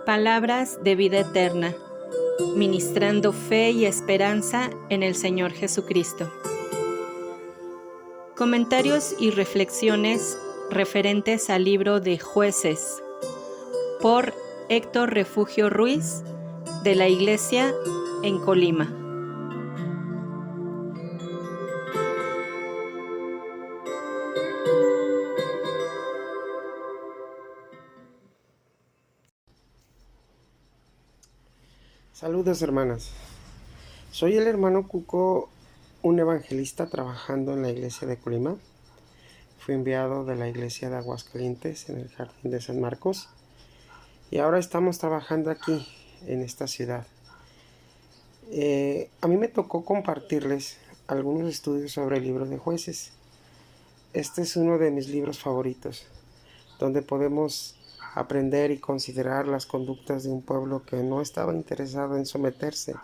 Palabras de vida eterna, ministrando fe y esperanza en el Señor Jesucristo. Comentarios y reflexiones referentes al libro de Jueces, por Héctor Refugio Ruiz, de la Iglesia en Colima. Saludos, hermanas. Soy el hermano Cuco, un evangelista trabajando en la iglesia de Colima. Fui enviado de la iglesia de Aguascalientes en el Jardín de San Marcos y ahora estamos trabajando aquí en esta ciudad. A mí me tocó compartirles algunos estudios sobre el libro de Jueces. Este es uno de mis libros favoritos, donde podemos aprender y considerar las conductas de un pueblo que no estaba interesado en someterse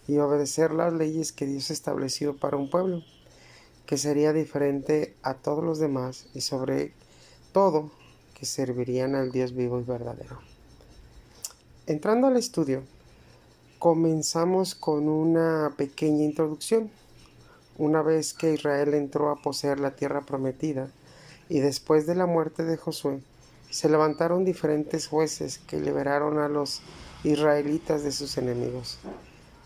y obedecer las leyes que Dios estableció para un pueblo, que sería diferente a todos los demás y sobre todo que servirían al Dios vivo y verdadero. Entrando al estudio, comenzamos con una pequeña introducción. Una vez que Israel entró a poseer la tierra prometida y después de la muerte de Josué, se levantaron diferentes jueces que liberaron a los israelitas de sus enemigos.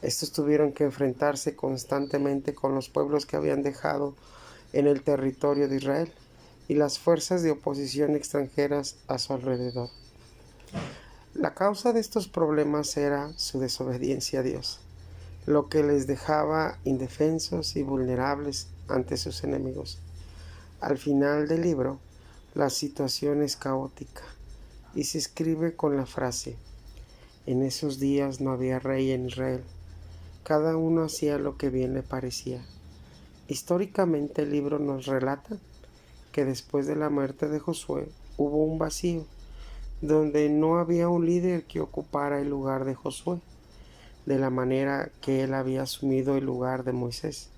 Estos tuvieron que enfrentarse constantemente con los pueblos que habían dejado en el territorio de Israel y las fuerzas de oposición extranjeras a su alrededor. La causa de estos problemas era su desobediencia a Dios, lo que les dejaba indefensos y vulnerables ante sus enemigos. Al final del libro, la situación es caótica y se escribe con la frase: en esos días no había rey en Israel. Cada uno hacía lo que bien le parecía. Históricamente el libro nos relata que después de la muerte de Josué hubo un vacío, donde no había un líder que ocupara el lugar de Josué, de la manera que él había asumido el lugar de Moisés.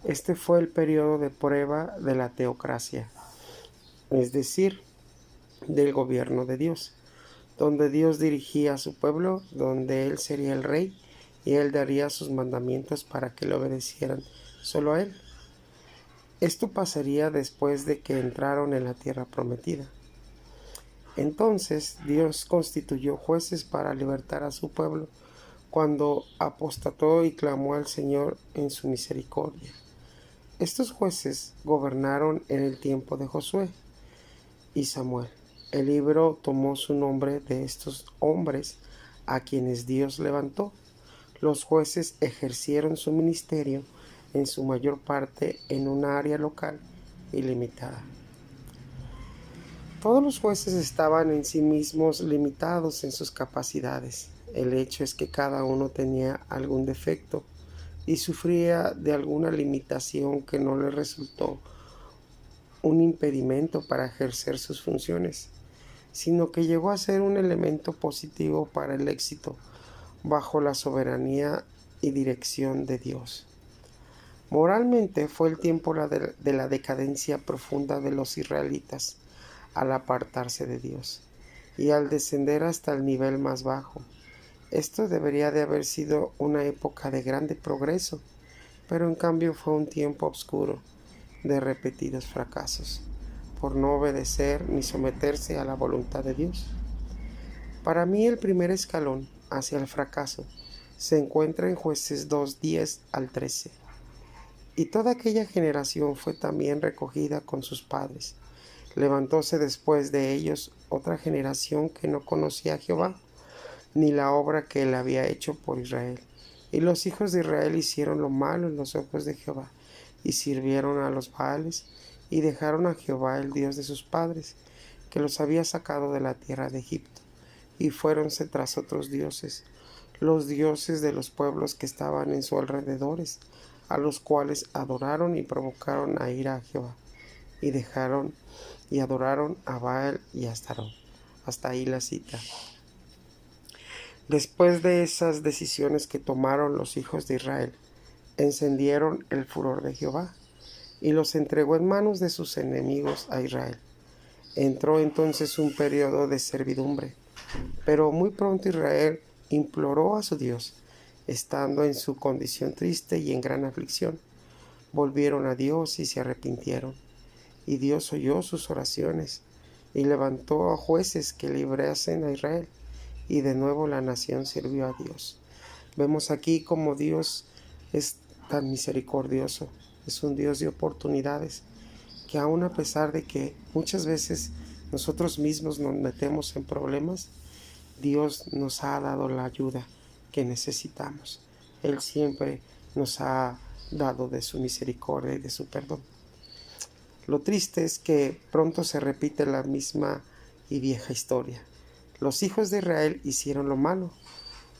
Este fue el periodo de prueba de la teocracia, es decir, del gobierno de Dios, donde Dios dirigía a su pueblo, donde él sería el rey y él daría sus mandamientos para que le obedecieran solo a él. Esto pasaría después de que entraron en la tierra prometida. Entonces Dios constituyó jueces para libertar a su pueblo cuando apostató y clamó al Señor en su misericordia. Estos jueces gobernaron en el tiempo de Josué y Samuel. El libro tomó su nombre de estos hombres a quienes Dios levantó. Los jueces ejercieron su ministerio en su mayor parte en una área local y limitada. Todos los jueces estaban en sí mismos limitados en sus capacidades. El hecho es que cada uno tenía algún defecto y sufría de alguna limitación que no le resultó un impedimento para ejercer sus funciones, sino que llegó a ser un elemento positivo para el éxito bajo la soberanía y dirección de Dios. Moralmente fue el tiempo de la decadencia profunda de los israelitas al apartarse de Dios y al descender hasta el nivel más bajo. Esto debería de haber sido una época de grande progreso, pero en cambio fue un tiempo oscuro de repetidos fracasos, por no obedecer ni someterse a la voluntad de Dios. Para mí el primer escalón hacia el fracaso se encuentra en Jueces 2, 10 al 13. Y toda aquella generación fue también recogida con sus padres. Levantóse después de ellos otra generación que no conocía a Jehová, ni la obra que él había hecho por Israel. Y los hijos de Israel hicieron lo malo en los ojos de Jehová, y sirvieron a los Baales, y dejaron a Jehová el Dios de sus padres, que los había sacado de la tierra de Egipto, y fuéronse tras otros dioses, los dioses de los pueblos que estaban en sus alrededores, a los cuales adoraron y provocaron a ira a Jehová, y dejaron y adoraron a Baal y a Astarot. Hasta ahí la cita. Después de esas decisiones que tomaron los hijos de Israel, encendieron el furor de Jehová y los entregó en manos de sus enemigos a Israel. Entró entonces un periodo de servidumbre, Pero muy pronto Israel imploró a su Dios, estando en su condición triste y en gran aflicción. Volvieron a Dios y se arrepintieron, y Dios oyó sus oraciones y levantó a jueces que librasen a Israel, y de nuevo la nación sirvió a Dios. Vemos aquí como Dios es tan misericordioso, es un Dios de oportunidades, que aun a pesar de que muchas veces nosotros mismos nos metemos en problemas, Dios nos ha dado la ayuda que necesitamos. Él siempre nos ha dado de su misericordia y de su perdón. Lo triste es que pronto se repite la misma y vieja historia. Los hijos de Israel hicieron lo malo,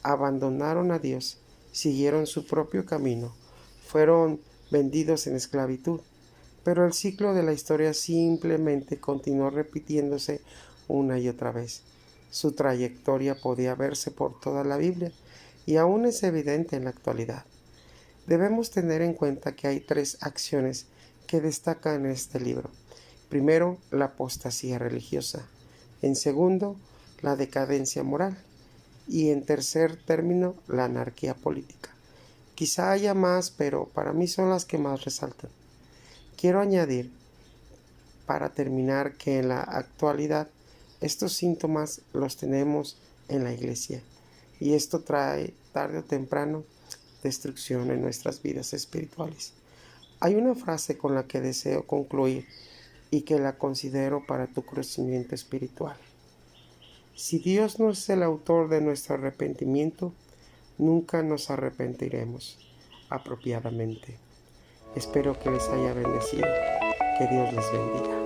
abandonaron a Dios, siguieron su propio camino, fueron vendidos en esclavitud. Pero el ciclo de la historia simplemente continuó repitiéndose una y otra vez. Su trayectoria podía verse por toda la Biblia y aún es evidente en la actualidad. Debemos tener en cuenta que hay 3 acciones que destacan en este libro. Primero, la apostasía religiosa. En segundo, la decadencia moral. Y en tercer término, la anarquía política. Quizá haya más, pero para mí son las que más resaltan. Quiero añadir, para terminar, que en la actualidad estos síntomas los tenemos en la iglesia, y esto trae tarde o temprano destrucción en nuestras vidas espirituales. Hay una frase con la que deseo concluir y que la considero para tu crecimiento espiritual. Si Dios no es el autor de nuestro arrepentimiento, nunca nos arrepentiremos apropiadamente. Espero que les haya bendecido. Que Dios les bendiga.